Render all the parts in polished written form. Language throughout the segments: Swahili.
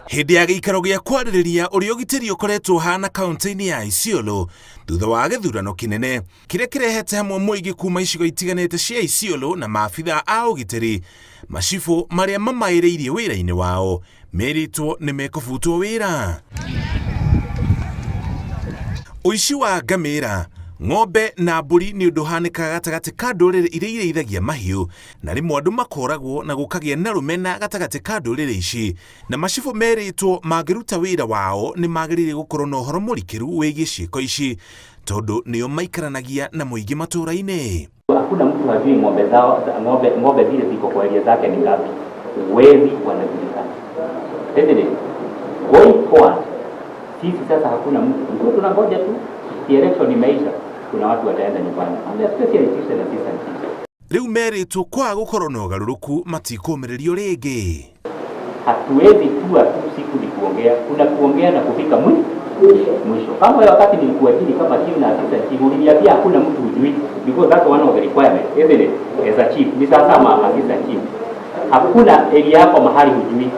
Hĩndĩ ya gĩikaro gĩa kwarĩrĩria ũrĩa ũgitĩri ũkoretwo hana kaunti-inĩ ya Isiolo thutha wa gĩthurano kĩnene kĩrĩa kĩrehete hamwe mũingĩ kuma icigo itiganĩte cia Isiolo na maabitha a ũgitĩri, macibu marĩa mamaĩrĩirie wĩra-inĩ wao merĩtwo nĩ mekũbutwo wĩra. Ũici wa ngamĩra, ng'ombe na mbũri nĩ ũndũ ũhanĩkaga gatagatĩ ka ndũrĩrĩ iria irĩithagia mahiũ, na rĩmwe andũ makoragwo na gũkagĩa na rũmena gatagatĩ ka ndũrĩrĩ ici, na macibu merĩtwo mangĩruta wĩra wao nĩ magĩrĩire gũkorwo na ũhoro mũrikĩru wĩgiĩ ciĩko ici, tondũ nĩo maikaranagia na mũingĩ matũũra-inĩ. Hakuna mtu hajui ng'ombe zile ziko kwa area zake ni ngapi. Wezi wanajulikana. Going forward, sisi sasa hakuna mtu. Tunangoja tu election imeisha, kuna watu wataenda nyumbani. Rĩu merĩtwo kwa gũkorwo na ũgarũrũku matikũmĩrĩrio rĩngĩ. Hatuwezi tua tu siku ni kuongea, kuna kuongea na kufika mwisho. Kama wakati nilikuajiri kama chief na assistant chief, uliniambia hakuna mtu hujui, because that's one of the requirements, isn't it? As a chief, ni sasa kama assistant chief. Hakuna area yako mahali hujui.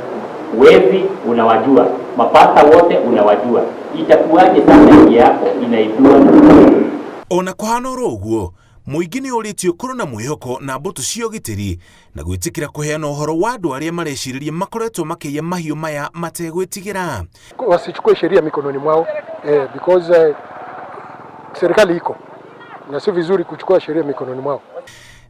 Wezi unawajua, mapasta wote unawajua. Itakuwaje sasa area yako inaibua? Ona kũhana ũguo, mũingĩ nĩ ũrĩtio kũrĩ na mwĩhoko na mbũtũ cia ũgitĩri na gwĩtĩkĩra kũheana ũhoro wa andũ arĩa marecirĩria makoretwo makĩiya mahiũ maya mategwĩtigĩra. Wasichukue sheria mikononi mwao because serikali iko na si vizuri kuchukua sheria mikononi mwao.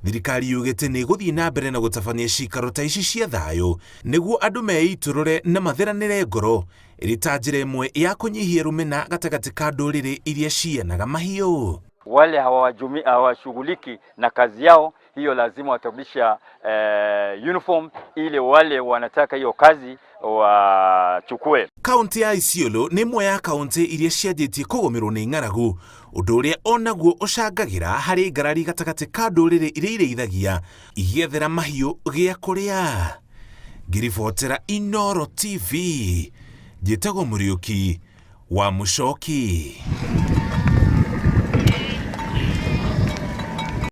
Thirikari yugĩte nĩ gũthiĩ na mbere na gũtabania cikaro ta ici cia thayũ nĩguo andũ meitũrũre na matheranĩre ngoro, ĩrĩ ta njĩra ĩmwe ya kũnyihia rũmena gatagatĩ ka ndũrĩrĩ iria cianaga mahiũ. Wale hawashughuliki na kazi yao, hiyo lazima watabisha uniform ili wale wanataka hiyo kazi wachukue. Kaunti ya Isiolo nĩ imwe ya kaunti iria cianjĩtie kũgũmĩrwo nĩ ng'aragu, ũndũ ũrĩa onaguo ũcangagĩra harĩ ngarari gatagatĩ ka ndũrĩrĩ iria irĩithagia igĩethera mahiũ gĩa kũrĩa. Ngĩribotera Inooro TV, njĩtagwo Mũriũki wa Mũcoki.